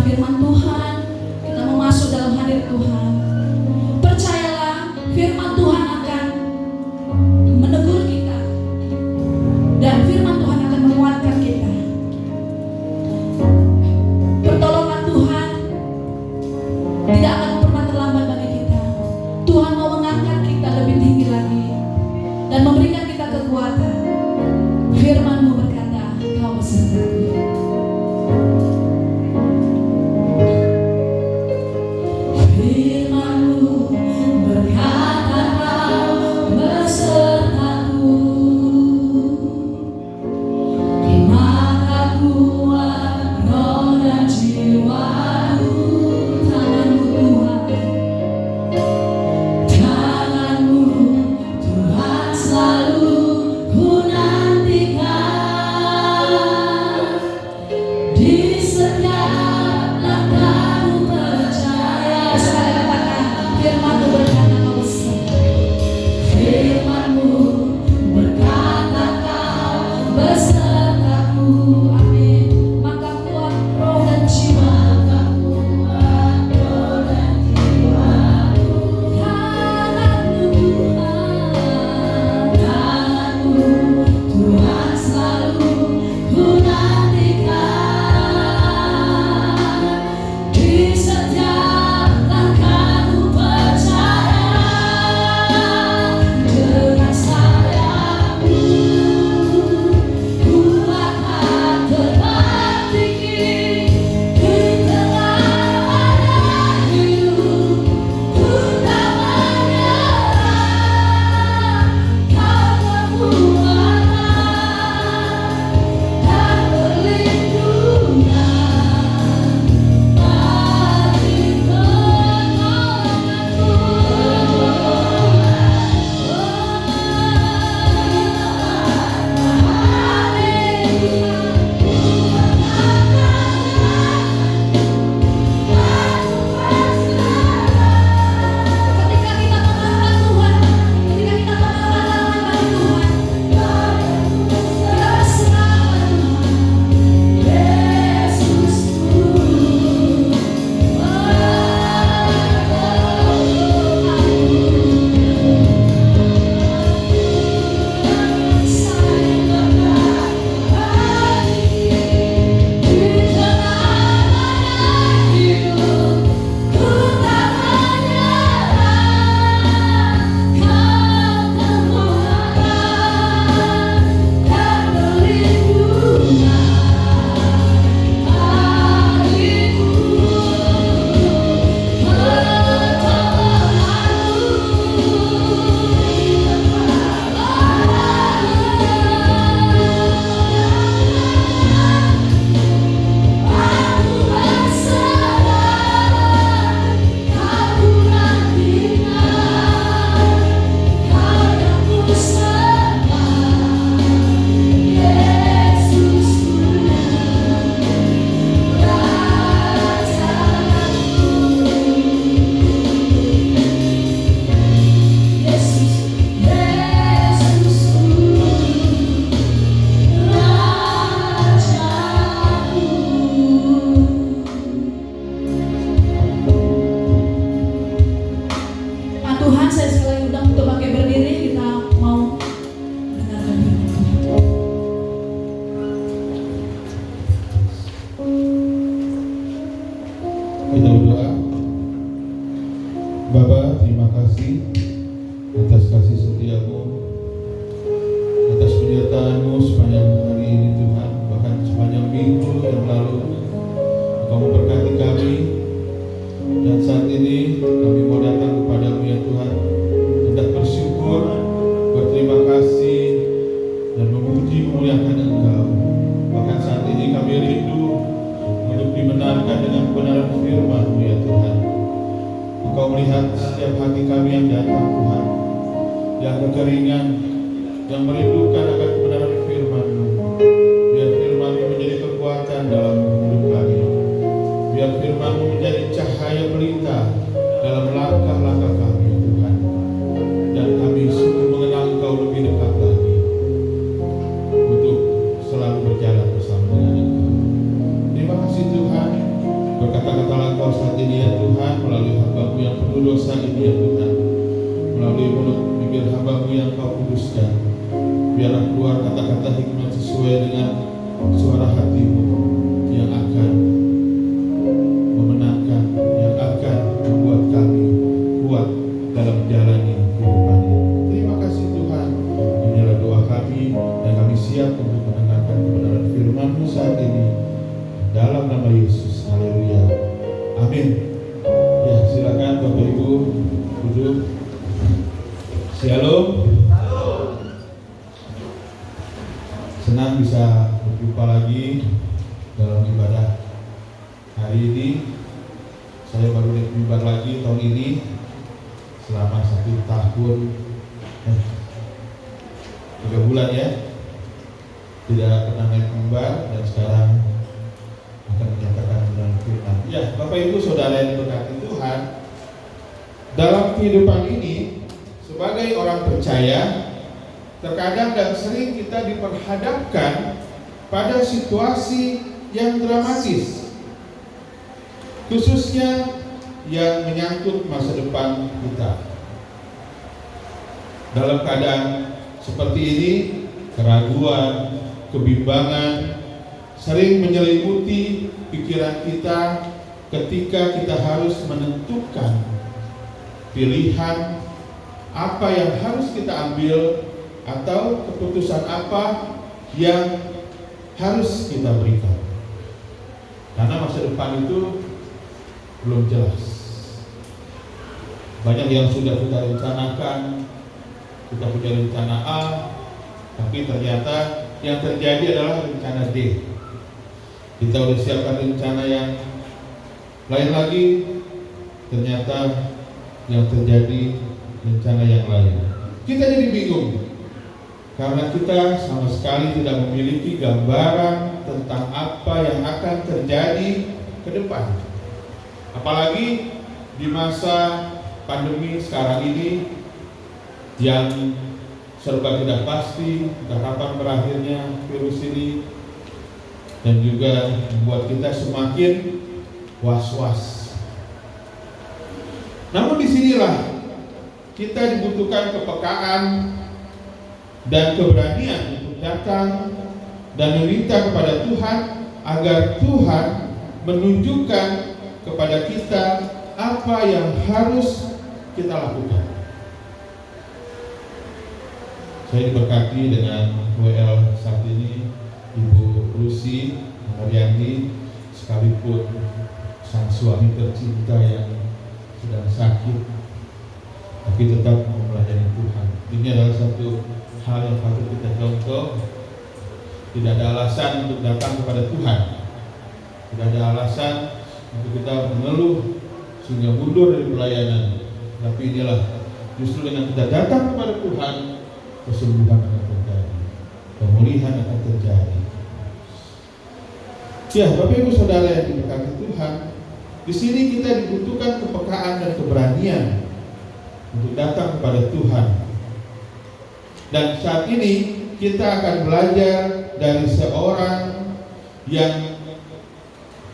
firman Tuhan, kita mau masuk dalam hadir Tuhan. Percayalah, firman Tuhan akan menegur kita, dan firman Tuhan akan menguatkan kita. Pertolongan Tuhan tidak akan pernah terlambat bagi kita. Tuhan mau mengangkat kita lebih tinggi lagi dan memberikan kita kekuatan. Firman-Mu berkata, Kau besertaku. Selalu berjalan bersama dengan Engkau. Terima kasih Tuhan, berkat Berkatalah Kau saat ini ya Tuhan, melalui hamba-Mu yang penuh dosa ini ya Tuhan, melalui mulut bibir hamba-Mu yang Kau kuduskan, biarlah keluar kata-kata hikmat sesuai dengan suara hati-Mu yang akan memenangkan, yang akan membuat kami kuat dalam menjalani kehidupan ini. Terima kasih Tuhan, inilah doa kami dan kami siap untuk mendengarkan kebenaran firman-Mu saat ini dalam nama Yesus. Haleluya. Amin. Ya, silakan Bapak Ibu duduk. Shalom. Senang bisa berjumpa lagi dalam ibadah hari ini. Saya baru naik mimbar lagi tahun ini selama 1 tahun 3 bulan ya. Tidak pernah naik mimbar dan sekarang akan menyatakan dengan firman. Ya, Bapak Ibu Saudara yang diberkati Tuhan, dalam kehidupan ini sebagai orang percaya, terkadang dan sering kita diperhadapkan pada situasi yang dramatis, khususnya yang menyangkut masa depan kita. Dalam keadaan seperti ini, keraguan, kebimbangan sering menyelimuti pikiran kita ketika kita harus menentukan pilihan apa yang harus kita ambil atau keputusan apa yang harus kita berikan. Karena masa depan itu belum jelas. Banyak yang sudah kita rencanakan, kita punya rencana A, tapi ternyata yang terjadi adalah rencana D. Kita udah siapkan rencana yang lain lagi, ternyata yang terjadi rencana yang lain. Kita jadi bingung karena kita sama sekali tidak memiliki gambaran tentang apa yang akan terjadi ke depan. Apalagi di masa pandemi sekarang ini yang serba tidak pasti, entah kapan berakhirnya virus ini, dan juga membuat kita semakin was-was. Namun disinilah kita dibutuhkan kepekaan dan keberanian untuk datang dan meminta kepada Tuhan agar Tuhan menunjukkan kepada kita apa yang harus kita lakukan. Saya diberkati dengan WL saat ini Ibu Lucy Mariani, sekalipun sang suami tercinta yang sedang sakit, tapi tetap mau melayani Tuhan. Ini adalah satu hal yang patut kita contoh. Tidak ada alasan untuk datang kepada Tuhan, tidak ada alasan untuk kita mengeluh sehingga mundur dari pelayanan. Tapi inilah justru dengan kita datang kepada Tuhan, kesembuhan akan terjadi, pemulihan akan terjadi. Ya, Bapak Ibu Saudara yang diberkati Tuhan, di sini kita dibutuhkan kepekaan dan keberanian untuk datang kepada Tuhan. Dan saat ini kita akan belajar dari seorang yang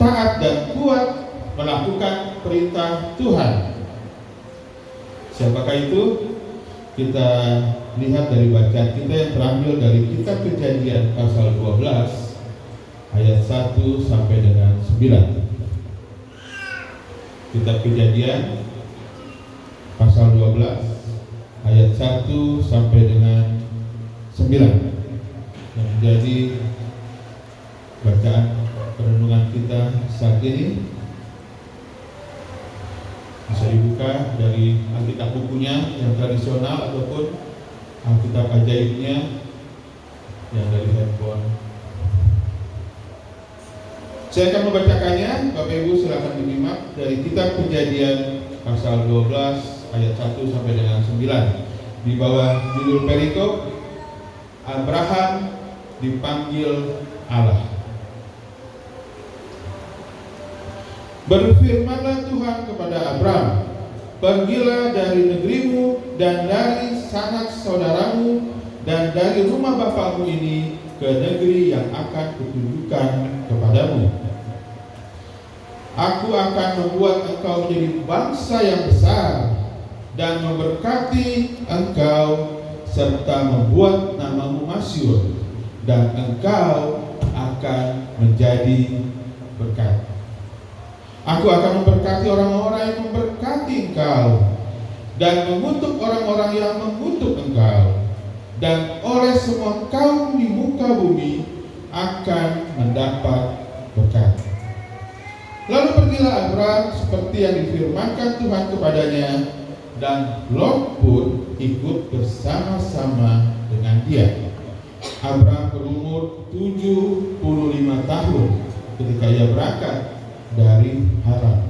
taat dan kuat melakukan perintah Tuhan. Siapakah itu? Kita lihat dari bacaan kita yang terambil dari kitab Kejadian pasal 12 ayat 1 sampai dengan 9. Kitab Kejadian pasal 12 ayat 1 sampai dengan 9 yang menjadi bacaan perenungan kita saat ini. Bisa dibuka dari Alkitab bukunya yang tradisional ataupun Alkitab ajaibnya yang dari handphone. Saya akan membacakannya, Bapak Ibu silakan menyimak dari kitab Kejadian pasal 12 ayat 1 sampai dengan 9. Di bawah judul perikop, Abraham dipanggil Allah. Berfirmanlah Tuhan kepada Abraham, pergilah dari negerimu dan dari sanak saudaramu dan dari rumah bapakmu ini ke negeri yang akan kutunjukkan kepadamu. Aku akan membuat engkau menjadi bangsa yang besar dan memberkati engkau serta membuat namamu masyhur, dan engkau akan menjadi berkat. Aku akan memberkati orang-orang yang memberkati engkau dan mengutuk orang-orang yang mengutuk engkau, dan oleh semua kaum di muka bumi akan mendapat berkat. Lalu pergilah Abram seperti yang difirmankan Tuhan kepadanya, dan Lot pun ikut bersama-sama dengan dia. Abram berumur 75 tahun ketika ia berangkat dari Haran.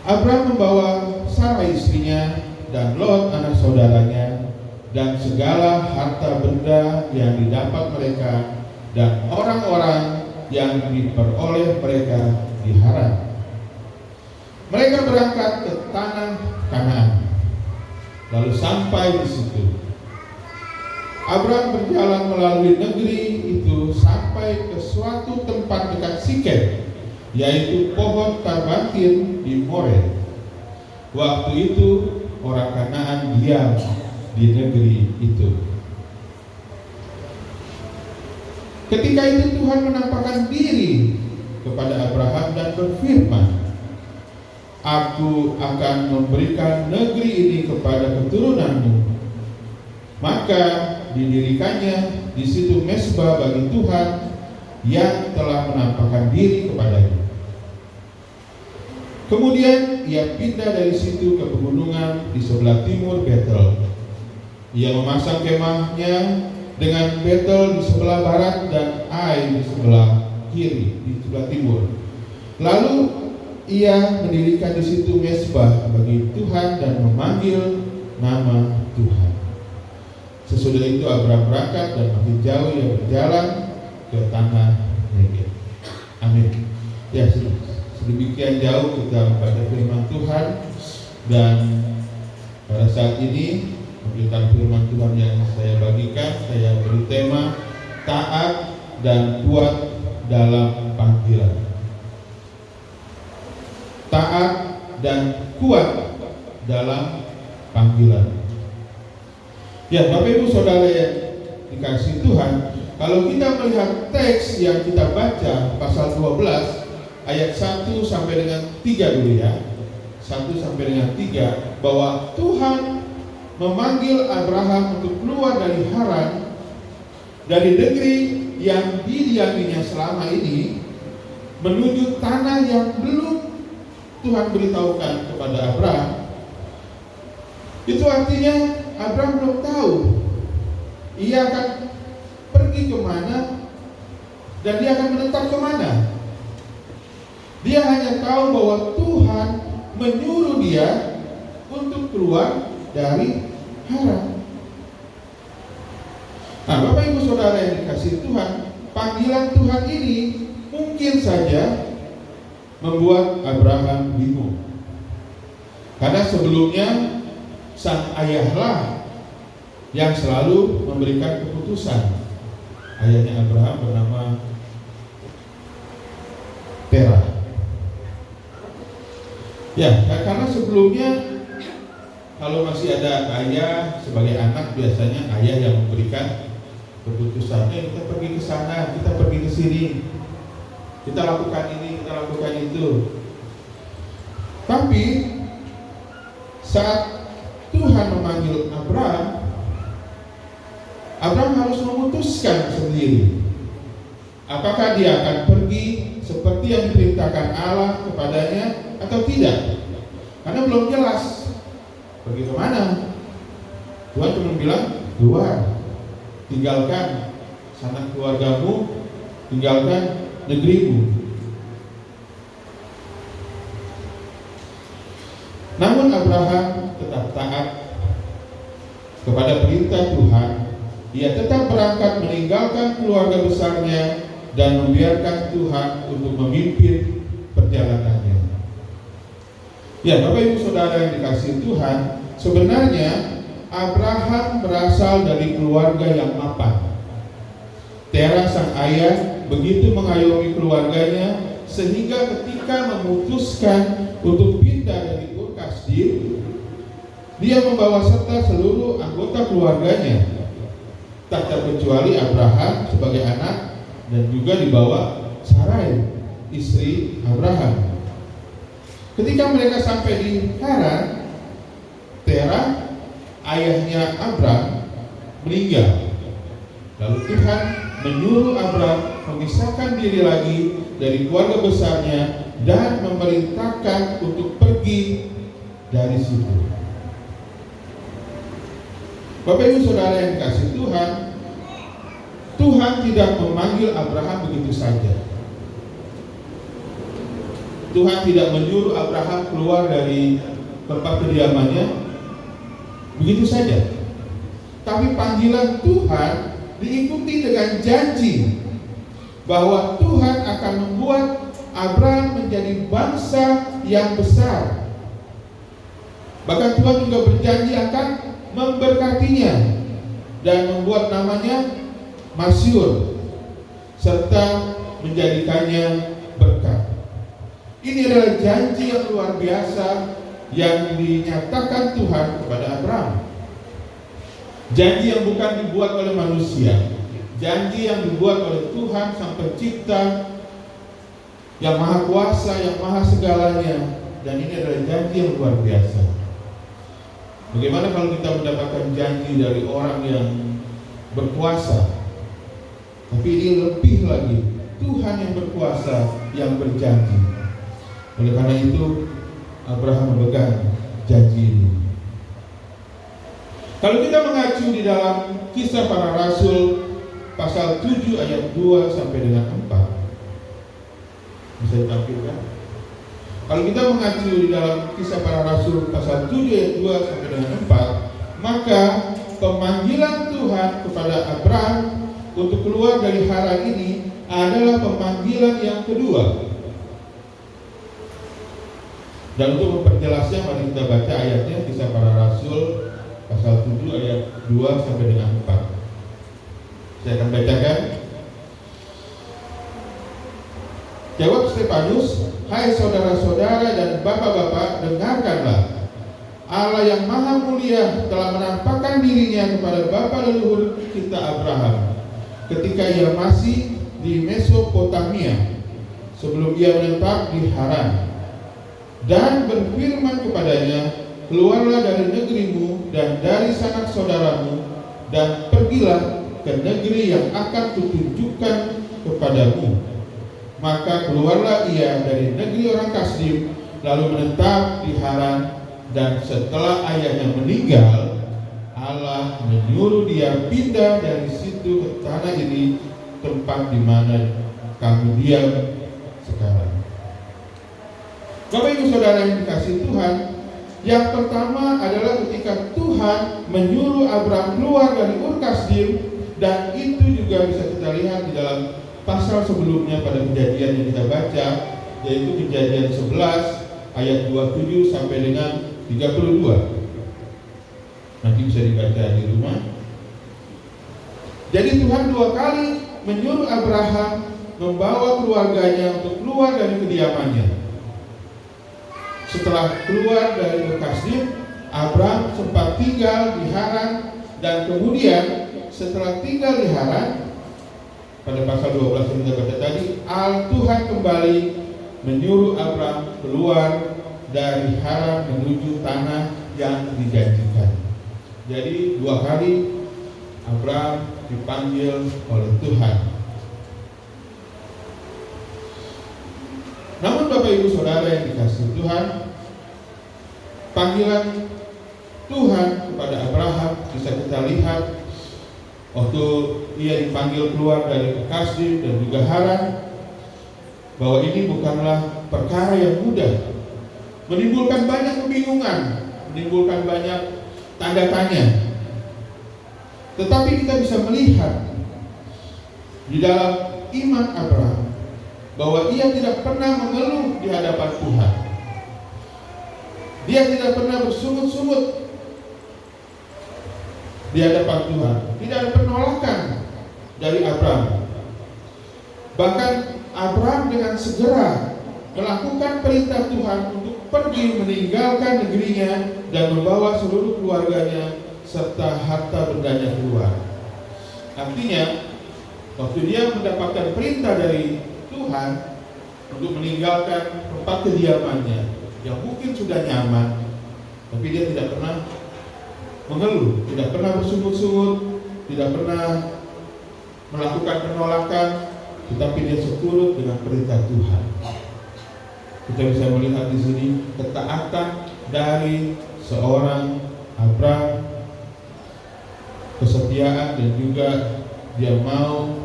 Abram membawa Sarah istrinya dan Lot anak saudaranya dan segala harta benda yang didapat mereka dan orang-orang yang diperoleh mereka di Haran. Mereka berangkat ke tanah Kanaan, lalu sampai di situ. Abram berjalan melalui negeri itu sampai ke suatu tempat dekat Sikem, yaitu pohon tarbatin di More. Waktu itu orang Kanaan diam di negeri itu. Ketika itu Tuhan menampakkan diri kepada Abraham dan berfirman, Aku akan memberikan negeri ini kepada keturunanmu. Maka didirikannya di situ mezbah bagi Tuhan yang telah menampakkan diri kepadanya. Kemudian ia pindah dari situ ke pegunungan di sebelah timur Betel. Ia memasang kemahnya dengan Betel di sebelah barat dan Ai di sebelah kiri, di sebelah timur. Lalu ia mendirikan di situ mezbah bagi Tuhan dan memanggil nama Tuhan. Sesudah itu Abram berangkat dan makin jauh ia berjalan ke tanah Negev. Amin. Ya, sedemikian jauh kita membaca firman Tuhan, dan pada saat ini pemberitaan firman Tuhan yang saya bagikan, saya beri tema taat dan kuat dalam panggilan. Taat dan kuat dalam panggilan. Ya, Bapak Ibu Saudara yang dikasihi Tuhan, kalau kita melihat teks yang kita baca pasal 12 ayat 1 sampai dengan 3 dulu ya. 1 sampai dengan 3, bahwa Tuhan memanggil Abraham untuk keluar dari Haran, dari negeri yang didiaminya selama ini, menuju tanah yang belum Tuhan beritahukan kepada Abraham. Itu artinya Abraham belum tahu ia akan pergi kemana dan dia akan menetap kemana. Dia hanya tahu bahwa Tuhan menyuruh dia untuk keluar dari Haran. Nah, Bapak Ibu Saudara yang dikasihi Tuhan, panggilan Tuhan ini mungkin saja membuat Abraham bingung. Karena sebelumnya sang ayahlah yang selalu memberikan keputusan. Ayahnya Abraham bernama Terah. Ya, karena sebelumnya kalau masih ada ayah sebagai anak, biasanya ayah yang memberikan keputusannya. Kita pergi ke sana, kita pergi ke sini, kita lakukan ini, kita lakukan itu. Tapi saat Tuhan memanggil Abraham, Abraham harus memutuskan sendiri apakah dia akan pergi seperti yang diperintahkan Allah kepadanya atau tidak. Karena belum jelas pergi kemana. Tuhan cuma bilang, keluar, tinggalkan sanak keluargamu, tinggalkan negerimu. Namun Abraham tetap taat kepada perintah Tuhan. Ia tetap berangkat meninggalkan keluarga besarnya dan membiarkan Tuhan untuk memimpin perjalanannya. Ya, Bapak Ibu Saudara yang dikasihi Tuhan, sebenarnya Abraham berasal dari keluarga yang mapan. Terah sang ayah begitu mengayomi keluarganya sehingga ketika memutuskan untuk pindah dari Ur Kasdim, dia membawa serta seluruh anggota keluarganya, tak terkecuali Abraham sebagai anak, dan juga dibawa Sarai, istri Abraham. Ketika mereka sampai di Haran, Terah, ayahnya Abram, meninggal. Lalu Tuhan menyuruh Abram memisahkan diri lagi dari keluarga besarnya dan memerintahkan untuk pergi dari situ. Bapak Ibu Saudara yang dikasihi Tuhan, Tuhan tidak memanggil Abraham begitu saja. Tuhan tidak menyuruh Abraham keluar dari tempat kediamannya begitu saja. Tapi panggilan Tuhan diikuti dengan janji bahwa Tuhan akan membuat Abraham menjadi bangsa yang besar. Bahkan Tuhan juga berjanji akan memberkatinya dan membuat namanya masyhur serta menjadikannya berkat. Ini adalah janji yang luar biasa yang dinyatakan Tuhan kepada Abraham. Janji yang bukan dibuat oleh manusia, janji yang dibuat oleh Tuhan Sang Pencipta yang Maha Kuasa, yang Maha segalanya. Dan ini adalah janji yang luar biasa. Bagaimana kalau kita mendapatkan janji dari orang yang berkuasa? Tapi ini lebih lagi, Tuhan yang berkuasa yang berjanji. Oleh karena itu Abraham memegang janji ini. Kalau kita mengacu di dalam Kisah Para Rasul pasal 7 ayat 2 sampai dengan 4, bisa ditampilkan? Kalau kita mengacu di dalam Kisah Para Rasul pasal 7 ayat 2 sampai dengan 4, maka pemanggilan Tuhan kepada Abraham untuk keluar dari Haran ini adalah pemanggilan yang kedua. Dan untuk memperjelasnya, mari kita baca ayatnya, Kisah Para Rasul pasal 7 ayat 2 sampai dengan 4. Saya akan bacakan. Jawab Stefanus, "Hai saudara-saudara dan bapak-bapak, dengarkanlah. Allah yang Maha Mulia telah menampakkan dirinya kepada bapa leluhur kita Abraham ketika ia masih di Mesopotamia, sebelum ia menetap di Haran, dan berfirman kepadanya, keluarlah dari negerimu dan dari sanak saudaramu, dan pergilah ke negeri yang akan kutunjukkan kepadamu. Maka keluarlah ia dari negeri orang Kasdim, lalu menetap di Haran. Dan setelah ayahnya meninggal, Allah menyuruh dia pindah dari situ ke tanah ini, tempat di mana kamu diam sekarang." Bapak Ibu Saudara yang dikasihi Tuhan, yang pertama adalah ketika Tuhan menyuruh Abraham keluar dari Ur Kasdim, dan itu juga bisa kita lihat di dalam pasal sebelumnya pada Kejadian yang kita baca, yaitu Kejadian 11 ayat 27 sampai dengan 32. Nanti bisa dibaca di rumah. Jadi Tuhan dua kali menyuruh Abraham membawa keluarganya untuk keluar dari kediamannya. Setelah keluar dari Ur Kasdim, Abraham sempat tinggal di Haran, dan kemudian setelah tinggal di Haran, pada pasal 12 yang kita baca tadi, Tuhan kembali menyuruh Abraham keluar dari Haran menuju tanah yang dijanjikan. Jadi dua kali Abraham dipanggil oleh Tuhan. Namun Bapak Ibu Saudara yang dikasihi Tuhan, panggilan Tuhan kepada Abraham bisa kita lihat waktu ia dipanggil keluar dari Kasdim dan juga Haran, bahwa ini bukanlah perkara yang mudah, menimbulkan banyak kebingungan, menimbulkan banyak tanda tanya. Tetapi kita bisa melihat di dalam iman Abraham bahwa ia tidak pernah mengeluh di hadapan Tuhan. Dia tidak pernah bersungut-sungut di hadapan Tuhan. Tidak ada penolakan dari Abraham. Bahkan Abraham dengan segera melakukan perintah Tuhan untuk pergi meninggalkan negerinya dan membawa seluruh keluarganya serta harta bendanya keluar. Artinya, waktu dia mendapatkan perintah dari Tuhan untuk meninggalkan tempat kediamannya yang mungkin sudah nyaman, tapi dia tidak pernah mengeluh, tidak pernah bersungut-sungut, tidak pernah melakukan penolakan, tetapi dia seturut dengan perintah Tuhan. Kita bisa melihat di sini ketaatan dari seorang Abraham, kesetiaan, dan juga dia mau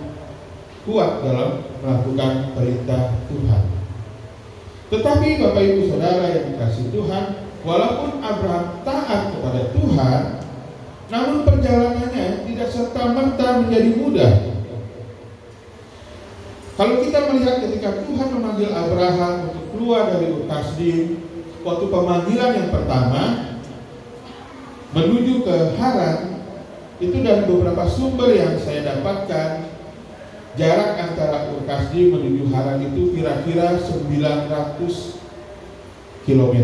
kuat dalam melakukan perintah Tuhan. Tetapi Bapak Ibu Saudara yang dikasihi Tuhan, walaupun Abraham taat kepada Tuhan, namun perjalanannya tidak serta-merta menjadi mudah. Kalau kita melihat ketika Tuhan memanggil Abraham untuk keluar dari Ur Kasdim, waktu pemanggilan yang pertama menuju ke Haran, itu dari beberapa sumber yang saya dapatkan, jarak antara Ur Kasdim menuju Haran itu kira-kira 900 km.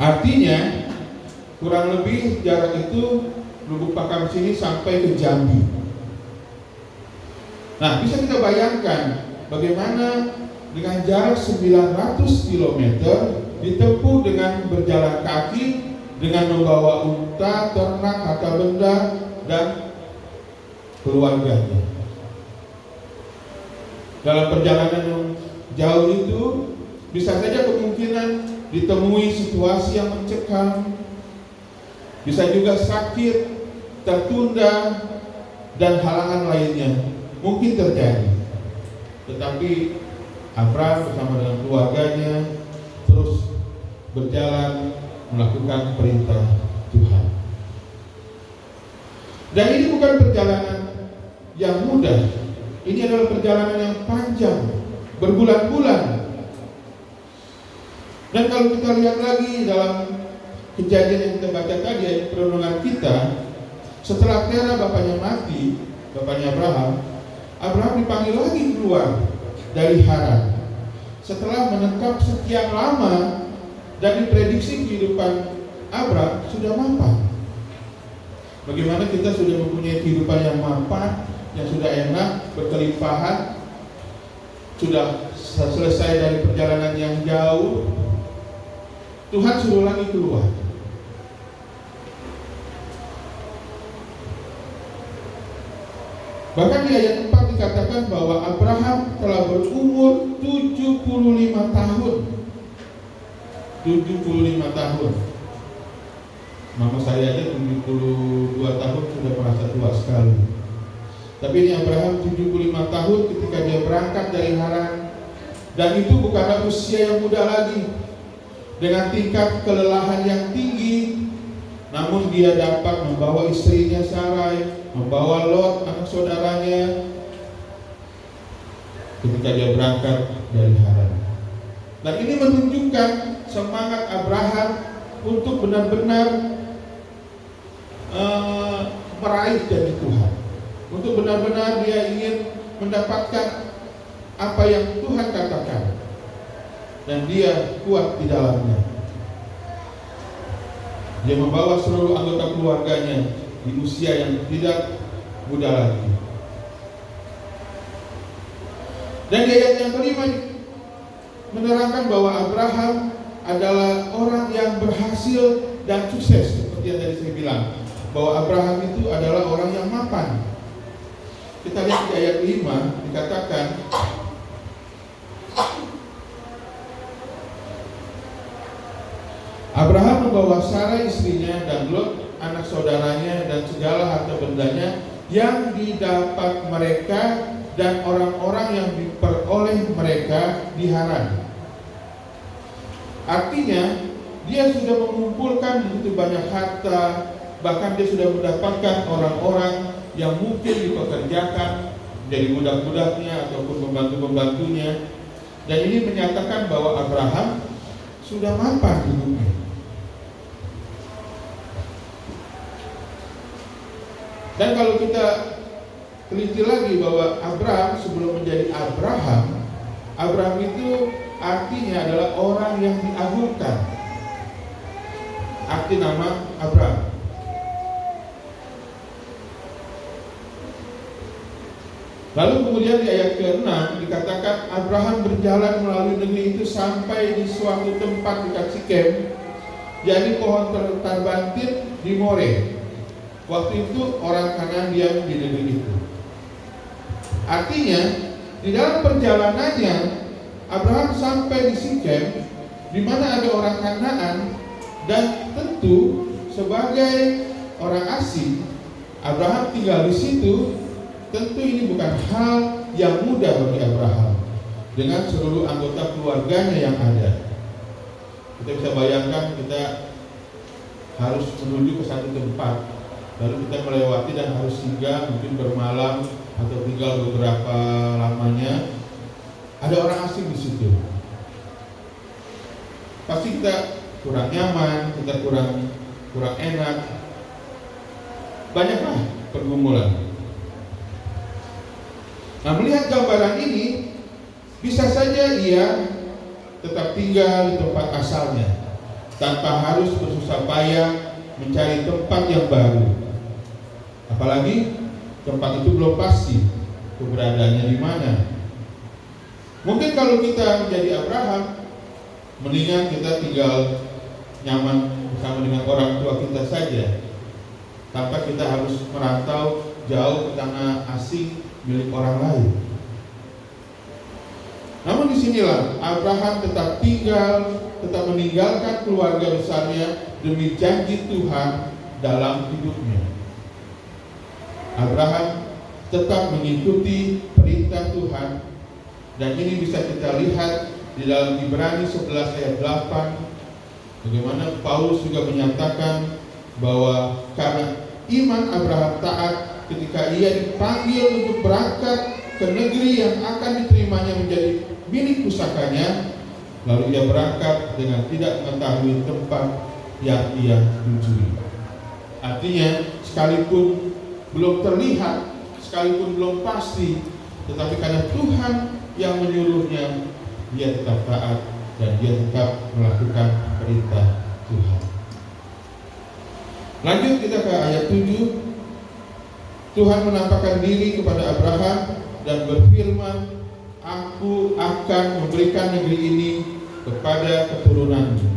Artinya kurang lebih jarak itu Lubuk Pakam sini sampai ke Jambi. Nah, bisa kita bayangkan bagaimana dengan jarak 900 km ditempuh dengan berjalan kaki, dengan membawa unta, ternak, harta benda, dan keluarganya. Dalam perjalanan yang jauh itu bisa saja kemungkinan ditemui situasi yang mencekam, bisa juga sakit, tertunda, dan halangan lainnya mungkin terjadi. Tetapi Abraham bersama dengan keluarganya terus berjalan melakukan perintah Tuhan. Dan ini bukan perjalanan yang mudah. Ini adalah perjalanan yang panjang, berbulan-bulan. Dan kalau kita lihat lagi dalam kejadian yang kita baca tadi, ayat perenungan kita, setelah Tera bapaknya mati, bapaknya Abraham dipanggil lagi keluar dari Haran. Setelah menetap sekian lama dan diprediksi kehidupan Abraham sudah mapan. Bagaimana kita sudah mempunyai kehidupan yang mapan, yang sudah enak, berkelimpahan, sudah selesai dari perjalanan yang jauh, Tuhan suruh lagi keluar. Bahkan di ayat 4 dikatakan bahwa Abraham telah berumur 75 tahun. 75 tahun. Mama saya aja 72 tahun sudah merasa tua sekali. Tapi ini Abraham 75 tahun ketika dia berangkat dari Haran. Dan itu bukanlah usia yang muda lagi, dengan tingkat kelelahan yang tinggi, namun dia dapat membawa istrinya Sarai, membawa Lot anak saudaranya ketika dia berangkat dari Haran. Dan ini menunjukkan semangat Abraham untuk benar-benar meraih janji Tuhan, untuk benar-benar dia ingin mendapatkan apa yang Tuhan katakan, dan dia kuat di dalamnya. Dia membawa seluruh anggota keluarganya di usia yang tidak muda lagi. Dan di ayat yang kelima menerangkan bahwa Abraham adalah orang yang berhasil dan sukses. Seperti yang tadi saya bilang, bahwa Abraham itu adalah orang yang mapan. Kita lihat di ayat 5 dikatakan, Abraham membawa Sarai istrinya dan Lot anak saudaranya dan segala harta bendanya yang didapat mereka dan orang-orang yang diperoleh mereka di Haran. Artinya dia sudah mengumpulkan begitu banyak harta, bahkan dia sudah mendapatkan orang-orang yang mungkin dipekerjakan menjadi budak-budaknya ataupun pembantu-pembantunya. Dan ini menyatakan bahwa Abraham sudah mapan hidupnya. Dan kalau kita teliti lagi bahwa Abraham sebelum menjadi Abraham, Abraham itu artinya adalah orang yang diagungkan. Arti nama Abraham. Lalu kemudian di ayat ke-6 dikatakan Abraham berjalan melalui negeri itu sampai di suatu tempat dekat Sikem, jadi pohon terbantir di More. Waktu itu orang Kanaan diam di negeri itu. Artinya di dalam perjalanannya Abraham sampai di Sikem, di mana ada orang Kanaan, dan tentu sebagai orang asing Abraham tinggal di situ. Tentu ini bukan hal yang mudah bagi Abraham dengan seluruh anggota keluarganya yang ada. Kita bisa bayangkan kita harus menuju ke satu tempat, lalu kita melewati dan harus singgah, mungkin bermalam atau tinggal beberapa lamanya. Ada orang asing di situ. Pasti kita kurang nyaman, kita kurang enak. Banyaklah pergumulan. Nah, melihat gambaran ini, bisa saja ia tetap tinggal di tempat asalnya tanpa harus bersusah payah mencari tempat yang baru. Apalagi tempat itu belum pasti keberadaannya di mana. Mungkin kalau kita menjadi Abraham, mendingan kita tinggal nyaman bersama dengan orang tua kita saja, tanpa kita harus merantau jauh ke tanah asing milik orang lain. Namun disinilah Abraham tetap tinggal, tetap meninggalkan keluarga besarnya demi janji Tuhan dalam hidupnya. Abraham tetap mengikuti perintah Tuhan, dan ini bisa kita lihat di dalam Ibrani 11 ayat 8, bagaimana Paulus juga menyatakan bahwa karena iman Abraham taat ketika ia dipanggil untuk berangkat ke negeri yang akan diterimanya menjadi milik pusakanya, lalu ia berangkat dengan tidak mengetahui tempat yang ia tujui. Artinya, sekalipun belum terlihat, sekalipun belum pasti, tetapi karena Tuhan yang menyuruhnya, dia tetap taat dan dia tetap melakukan perintah Tuhan. Lanjut kita ke ayat 7. Tuhan menampakkan diri kepada Abraham dan berfirman, Aku akan memberikan negeri ini kepada keturunanmu.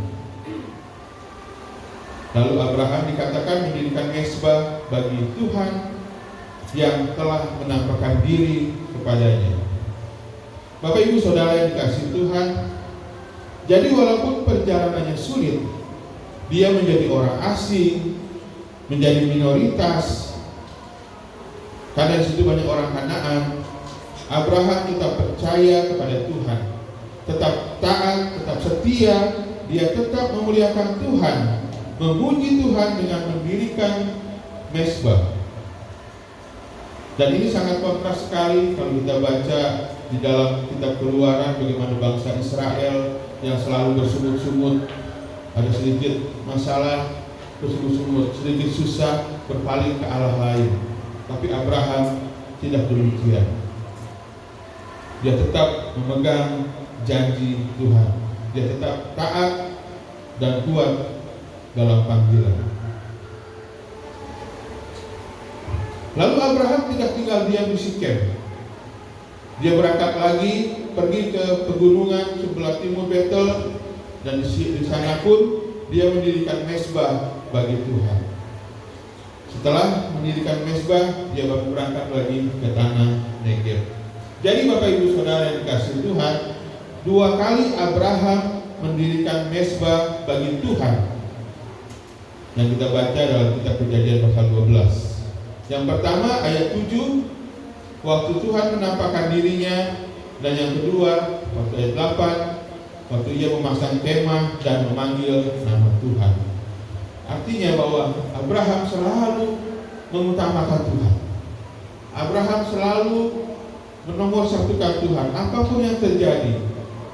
Lalu Abraham dikatakan mendirikan mezbah bagi Tuhan yang telah menampakkan diri kepadanya. Bapak Ibu Saudara yang dikasihi Tuhan, jadi walaupun perjalanannya sulit, dia menjadi orang asing, menjadi minoritas, karena di situ banyak orang Kanaan, Abraham tetap percaya kepada Tuhan, tetap taat, tetap setia, dia tetap memuliakan Tuhan, memuji Tuhan dengan mendirikan mezbah. Dan ini sangat kontras sekali kalau kita baca di dalam kitab Keluaran bagaimana bangsa Israel yang selalu bersungut-sungut, ada sedikit masalah, bersungut-sungut, sedikit susah, berpaling ke Allah lain. Tapi Abraham tidak demikian. Dia tetap memegang janji Tuhan. Dia tetap taat dan kuat dalam panggilan. Lalu Abraham tidak tinggal diam di Sikem. Dia berangkat lagi, pergi ke pegunungan sebelah timur Betel, dan di sana pun dia mendirikan mezbah bagi Tuhan. Setelah mendirikan mezbah, dia baru berangkat lagi ke tanah Negev. Jadi Bapak Ibu Saudara yang dikasihi Tuhan, 2 kali Abraham mendirikan mezbah bagi Tuhan. Yang kita baca dalam kitab Kejadian pasal 12. Yang pertama ayat 7, waktu Tuhan menampakkan dirinya, dan yang kedua waktu ayat 8, waktu ia memasang kemah dan memanggil nama Tuhan. Artinya bahwa Abraham selalu mengutamakan Tuhan. Abraham selalu menomorsatukan Tuhan apapun yang terjadi.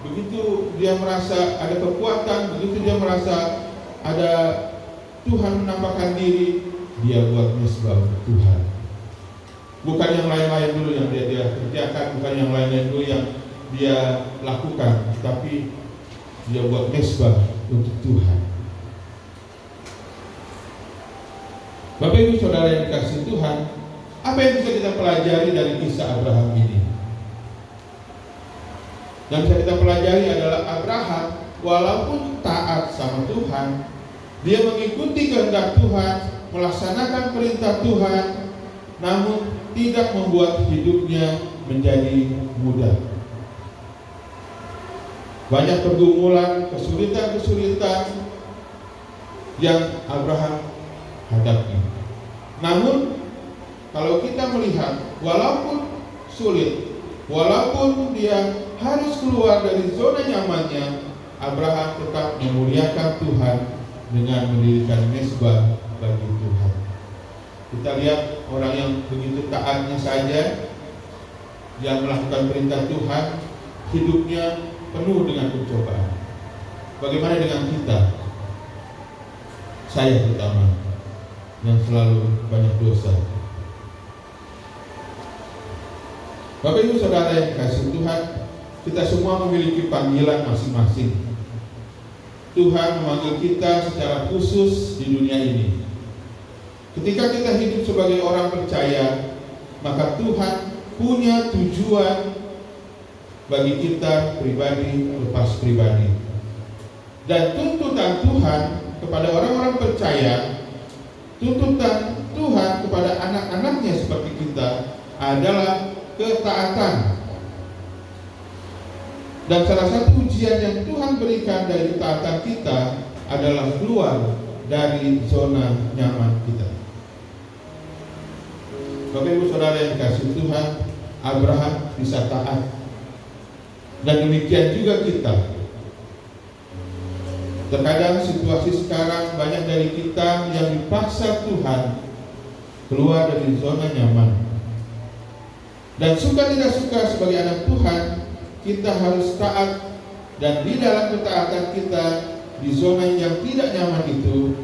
Begitu dia merasa ada kekuatan, begitu dia merasa ada Tuhan menampakkan diri, dia buat mezbah Tuhan. Bukan yang lain-lain dulu yang dia kerjakan, bukan yang lain-lain dulu yang dia lakukan, tapi dia buat mesbah untuk Tuhan. Bapak Ibu Saudara yang dikasihi Tuhan, apa yang bisa kita pelajari dari kisah Abraham ini? Yang bisa kita pelajari adalah Abraham walaupun taat sama Tuhan, dia mengikuti kehendak Tuhan, melaksanakan perintah Tuhan, namun tidak membuat hidupnya menjadi mudah. Banyak pergumulan, kesulitan-kesulitan yang Abraham hadapi. Namun kalau kita melihat, walaupun sulit, walaupun dia harus keluar dari zona nyamannya, Abraham tetap memuliakan Tuhan dengan mendirikan mesbah bagi Tuhan. Kita lihat orang yang begitu taatnya saja, yang melakukan perintah Tuhan, hidupnya penuh dengan pencobaan. Bagaimana dengan kita? Saya terutama, yang selalu banyak dosa. Bapak Ibu Saudara yang dikasihi Tuhan, kita semua memiliki panggilan masing-masing. Tuhan memanggil kita secara khusus di dunia ini. Ketika kita hidup sebagai orang percaya, maka Tuhan punya tujuan bagi kita pribadi lepas pribadi. Dan tuntutan Tuhan kepada orang-orang percaya, tuntutan Tuhan kepada anak-anaknya seperti kita adalah ketaatan. Dan salah satu ujian yang Tuhan berikan dari ketaatan kita adalah keluar dari zona nyaman kita. Bapak Ibu Saudara yang dikasihi Tuhan, Abraham bisa taat. Dan demikian juga kita. Terkadang situasi sekarang banyak dari kita yang dipaksa Tuhan keluar dari zona nyaman. Dan suka tidak suka sebagai anak Tuhan, kita harus taat, dan di dalam ketaatan kita di zona yang tidak nyaman itu,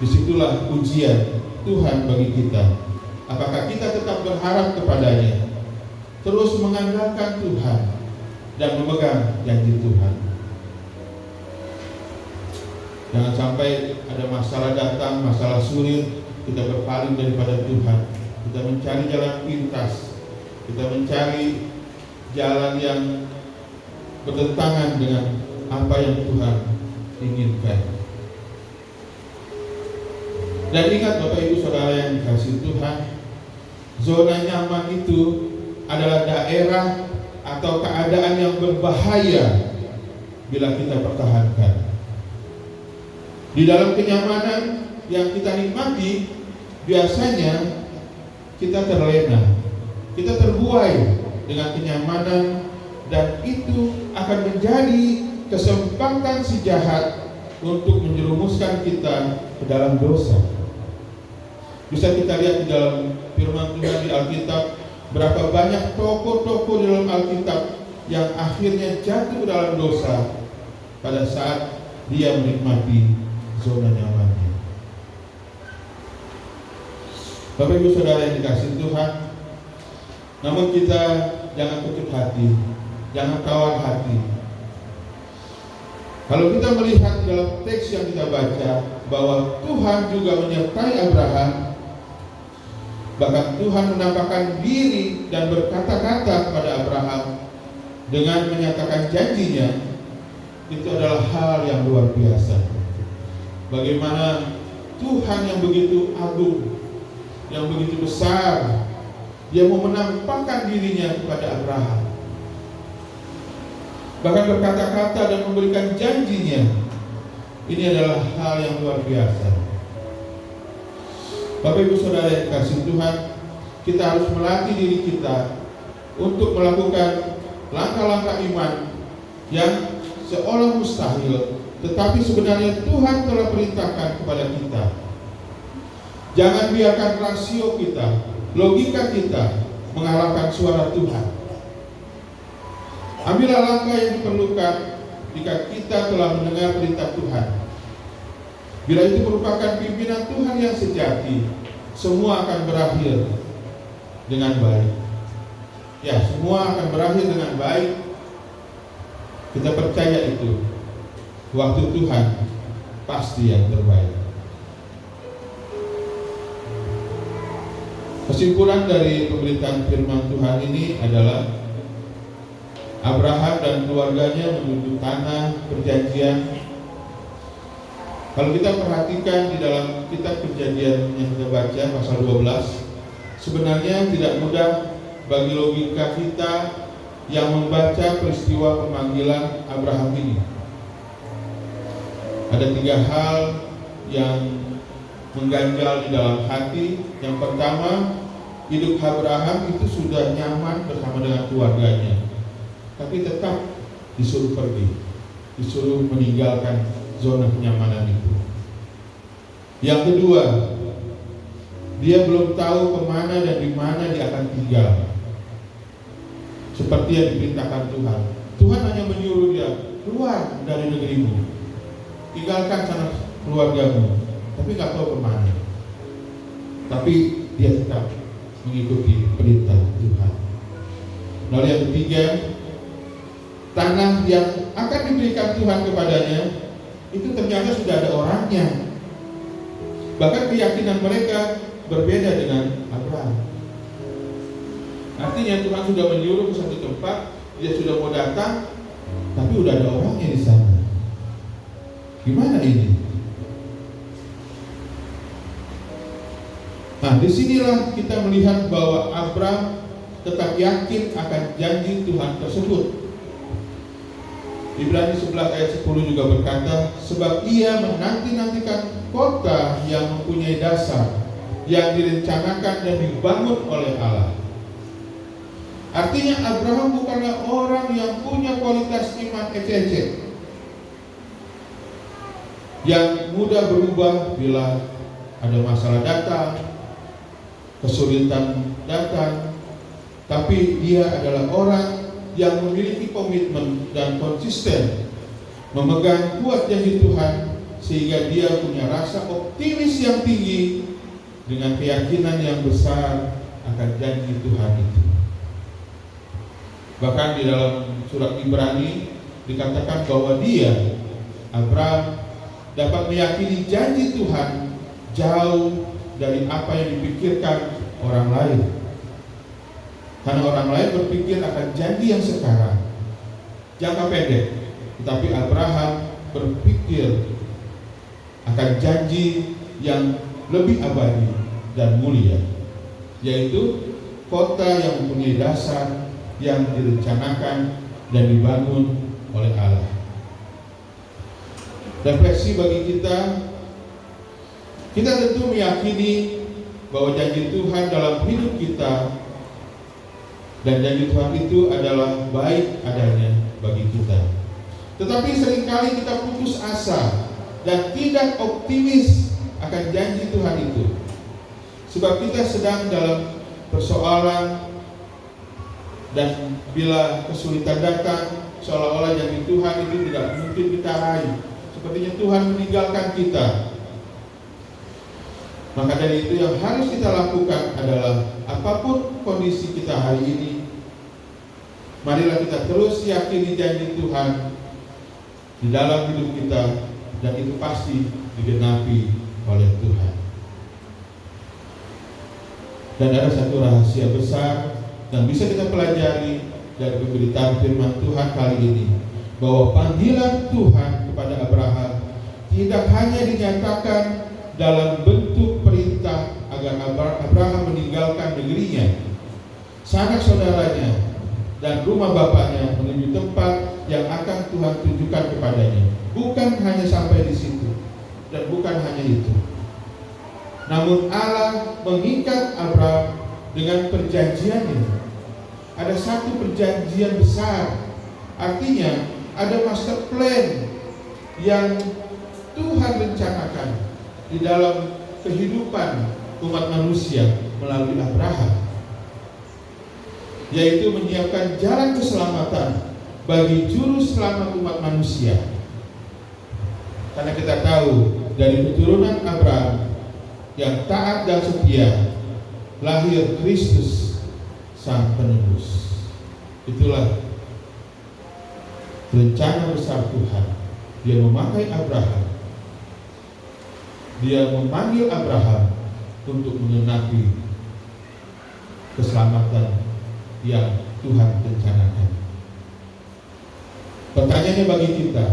disitulah ujian Tuhan bagi kita. Apakah kita tetap berharap kepadanya, terus mengandalkan Tuhan dan memegang janji Tuhan. Jangan sampai ada masalah datang, masalah sulit, kita berpaling daripada Tuhan. Kita mencari jalan pintas, kita mencari jalan yang bertentangan dengan apa yang Tuhan inginkan. Dan ingat Bapak Ibu Saudara yang dikasihi Tuhan, zona nyaman itu adalah daerah atau keadaan yang berbahaya bila kita pertahankan. Di dalam kenyamanan yang kita nikmati, biasanya kita terlena, kita terbuai dengan kenyamanan, dan itu akan menjadi kesempatan si jahat untuk menjerumuskan kita ke dalam dosa. Bisa kita lihat di dalam firman Tuhan di Alkitab, berapa banyak tokoh-tokoh di dalam Alkitab yang akhirnya jatuh dalam dosa pada saat dia menikmati zona nyamannya. Bapak Ibu Saudara yang dikasihi Tuhan, namun kita jangan putus hati, jangan tawar hati. Kalau kita melihat dalam teks yang kita baca bahwa Tuhan juga menyertai Abraham, bahkan Tuhan menampakkan diri dan berkata-kata kepada Abraham dengan menyatakan janjinya, itu adalah hal yang luar biasa. Bagaimana Tuhan yang begitu agung, yang begitu besar, dia mau menampakkan dirinya kepada Abraham, bahkan berkata-kata dan memberikan janjinya. Ini adalah hal yang luar biasa. Bapak Ibu Saudara yang dikasihi Tuhan, kita harus melatih diri kita untuk melakukan langkah-langkah iman yang seolah mustahil, tetapi sebenarnya Tuhan telah perintahkan kepada kita. Jangan biarkan rasio kita, logika kita mengalahkan suara Tuhan. Ambillah langkah yang diperlukan jika kita telah mendengar perintah Tuhan. Bila itu merupakan pimpinan Tuhan yang sejati, semua akan berakhir dengan baik. Ya, semua akan berakhir dengan baik. Kita percaya itu. Waktu Tuhan pasti yang terbaik. Kesimpulan dari pemberitaan firman Tuhan ini adalah Abraham dan keluarganya menuju tanah perjanjian. Kalau kita perhatikan di dalam kitab Kejadian yang kita baca pasal 12, sebenarnya tidak mudah bagi logika kita yang membaca peristiwa pemanggilan Abraham ini. Ada 3 hal yang mengganjal di dalam hati. Yang pertama, hidup Abraham itu sudah nyaman bersama dengan keluarganya, tapi tetap disuruh pergi, disuruh meninggalkan zona kenyamanan itu. Yang kedua, dia belum tahu kemana dan di mana dia akan tinggal. Seperti yang diperintahkan Tuhan. Tuhan hanya menyuruh dia, keluar dari negerimu, tinggalkan sana keluargamu, tapi nggak tahu kemana. Tapi dia tetap mengikuti perintah Tuhan. Lalu yang ketiga, tanah yang akan diberikan Tuhan kepadanya itu ternyata sudah ada orangnya. Bahkan keyakinan mereka berbeda dengan Abraham. Artinya Tuhan sudah menyuruh ke satu tempat, dia sudah mau datang, tapi udah ada orangnya di sana. Gimana ini? Nah, disinilah kita melihat bahwa Abraham tetap yakin akan janji Tuhan tersebut. Ibrani 11 ayat 10 juga berkata, sebab ia menanti-nantikan kota yang mempunyai dasar, yang direncanakan dan dibangun oleh Allah. Artinya Abraham bukanlah orang yang punya kualitas iman ecek-ecek, yang mudah berubah bila ada masalah datang, kesulitan datang. Tapi dia adalah orang yang memiliki komitmen dan konsisten memegang kuat janji Tuhan, sehingga dia punya rasa optimis yang tinggi dengan keyakinan yang besar akan janji Tuhan itu. Bahkan di dalam surat Ibrani dikatakan bahwa dia, Abraham, dapat meyakini janji Tuhan jauh dari apa yang dipikirkan orang lain. Karena orang lain berpikir akan janji yang sekarang, jangka pendek, tetapi Abraham berpikir akan janji yang lebih abadi dan mulia, yaitu kota yang mempunyai dasar, yang direncanakan dan dibangun oleh Allah. Refleksi bagi kita tentu meyakini bahwa janji Tuhan dalam hidup kita, dan janji Tuhan itu adalah baik adanya bagi kita. Tetapi seringkali kita putus asa dan tidak optimis akan janji Tuhan itu, sebab kita sedang dalam persoalan, dan bila kesulitan datang, seolah-olah janji Tuhan itu tidak mungkin kita raih. Sepertinya Tuhan meninggalkan kita. Maka dari itu yang harus kita lakukan adalah apapun kondisi kita hari ini, marilah kita terus yakini janji Tuhan di dalam hidup kita, dan itu pasti digenapi oleh Tuhan. Dan ada satu rahasia besar yang bisa kita pelajari dari pemberitaan firman Tuhan kali ini, bahwa panggilan Tuhan kepada Abraham tidak hanya dinyatakan dalam bentuk perintah agar Abraham meninggalkan negerinya, sanak saudaranya, dan rumah bapaknya menuju tempat yang akan Tuhan tunjukkan kepadanya. Bukan hanya sampai di situ, dan bukan hanya itu. Namun Allah mengikat Abraham dengan perjanjiannya. Ada satu perjanjian besar, artinya ada master plan yang Tuhan rencanakan di dalam kehidupan umat manusia melalui Abraham, yaitu menyiapkan jalan keselamatan bagi juru selamat umat manusia. Karena kita tahu dari keturunan Abraham yang taat dan setia lahir Kristus Sang Penebus. Itulah rencana besar Tuhan. Dia memakai Abraham. Dia memanggil Abraham untuk mengenapi keselamatan yang Tuhan rencanakan. Pertanyaannya bagi kita,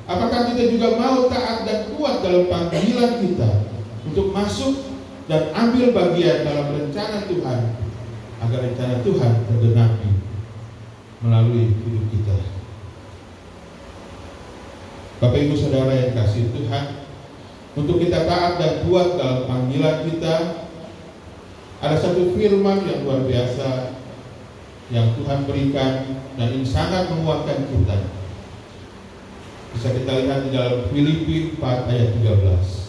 apakah kita juga mau taat dan kuat dalam panggilan kita untuk masuk dan ambil bagian dalam rencana Tuhan, agar rencana Tuhan tergenapi melalui hidup kita? Bapak Ibu Saudara yang kasih Tuhan, untuk kita taat dan kuat dalam panggilan kita, ada satu firman yang luar biasa yang Tuhan berikan dan ini sangat menguatkan kita. Bisa kita lihat di dalam Filipi 4 ayat 13.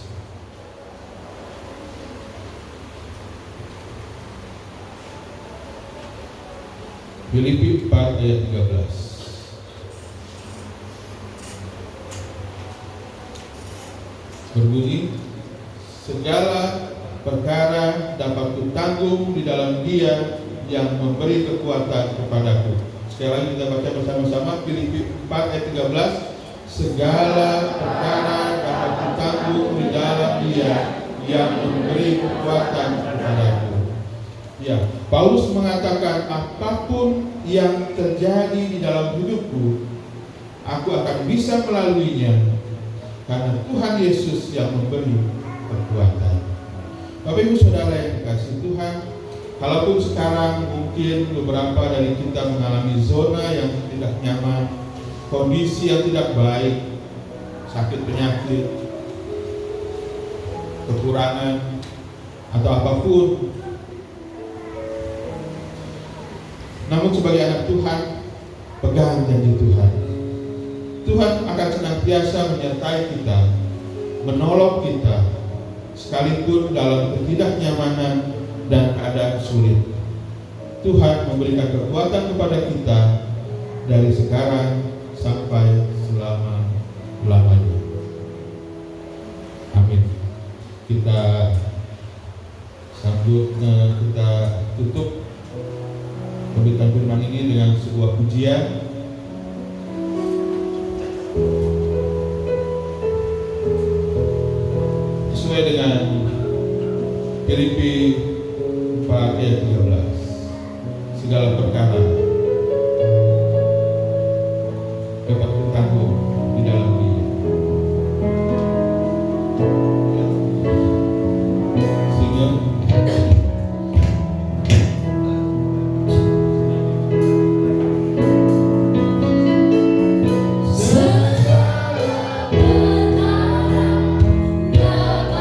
Filipi 4 ayat 13. Berbunyi, segala perkara dapat kutanggung di dalam Dia yang memberi kekuatan kepadaku. Sekali lagi kita baca bersama-sama Filipi 4 ayat 13. Segala perkara dapat kutanggung di dalam Dia yang memberi kekuatan kepadaku. Ya, Paulus mengatakan, apapun yang terjadi di dalam hidupku, aku akan bisa melaluinya karena Tuhan Yesus yang memberi kekuatan. Bapak Ibu Saudara yang dikasihi Tuhan, kalaupun sekarang mungkin beberapa dari kita mengalami zona yang tidak nyaman, kondisi yang tidak baik, sakit penyakit, kekurangan, atau apapun, namun sebagai anak Tuhan, pegang janji Tuhan. Tuhan akan senantiasa menyertai kita, menolong kita, sekalipun dalam ketidaknyamanan dan keadaan sulit. Tuhan memberikan kekuatan kepada kita dari sekarang sampai selama-lamanya. Amin. Kita sambut, kita tutup pemberitaan firman ini dengan sebuah pujian. Sesuai dengan Filipi 4 ayat 13. Segala perkara dapat ditanggung di dalam Dia. Sehingga Segala perkara dapat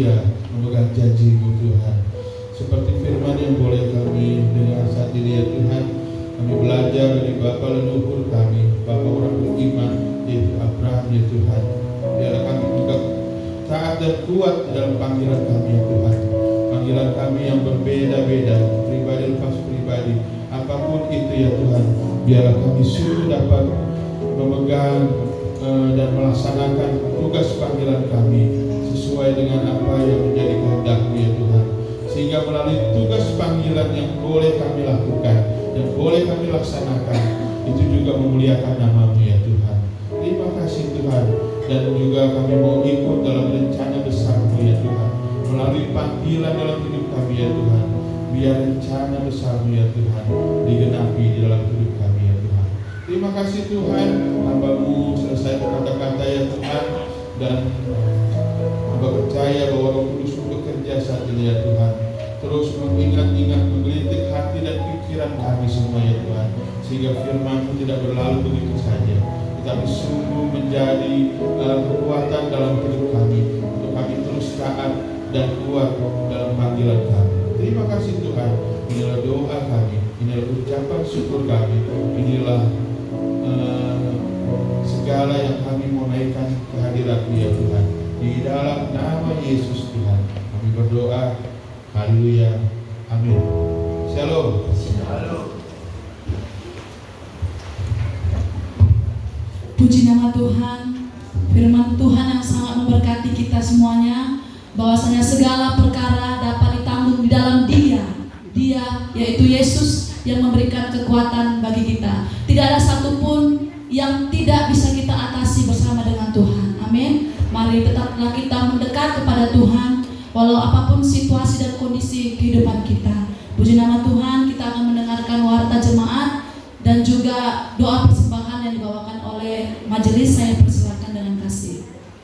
setia memegang janji-Mu Tuhan. Seperti firman yang boleh kami dengar saat ini ya Tuhan, kami belajar dari Bapa leluhur kami, Bapa orang beriman, yaitu Abraham ya Tuhan. Biarlah kami juga taat dan kuat di dalam panggilan kami ya Tuhan. Panggilan kami yang berbeda-beda, pribadi lepas pribadi, apapun itu ya Tuhan, biarlah kami sungguh dapat memegang dan melaksanakan tugas panggilan kami sesuai dengan apa yang menjadi kehendak-Mu ya Tuhan. Sehingga melalui tugas panggilan yang boleh kami lakukan, yang boleh kami laksanakan, itu juga memuliakan nama-Mu ya Tuhan. Terima kasih Tuhan. Dan juga kami mau ikut dalam rencana besar-Mu ya Tuhan. Melalui panggilan dalam hidup kami ya Tuhan, biar rencana besar-Mu ya Tuhan digenapi di dalam hidup kami ya Tuhan. Terima kasih Tuhan, hamba-Mu selesai berkata-kata ya Tuhan, dan hamba percaya bahwa Roh Kudus bekerja saat ini ya Tuhan, terus mengingat-ingat, menggelitik hati dan pikiran kami semua ya Tuhan, sehingga firman-Mu tidak berlalu begitu saja, tetapi sungguh menjadi kekuatan dalam hidup kami, untuk kami terus taat dan kuat dalam panggilan kami. Terima kasih Tuhan. Inilah doa kami, inilah ucapan syukur kami, inilah segala yang kami mau naikkan kehadirat-Mu ya Tuhan. Di dalam nama Yesus Tuhan kami berdoa. Haleluya. Amin. Shalom. Puji nama Tuhan. Firman Tuhan yang sangat memberkati kita semuanya, bahwasanya segala perkara dapat ditanggung di dalam Dia yaitu Yesus yang memberikan kekuatan bagi kita. Tidak ada satupun yang tidak bisa kita atasi bersama dengan Tuhan. Amin. Mari tetaplah kita mendekat kepada Tuhan, walau apapun situasi dan kondisi kehidupan kita. Puji nama Tuhan. Kita akan mendengarkan warta jemaat dan juga doa persembahan yang dibawakan oleh majelis. Saya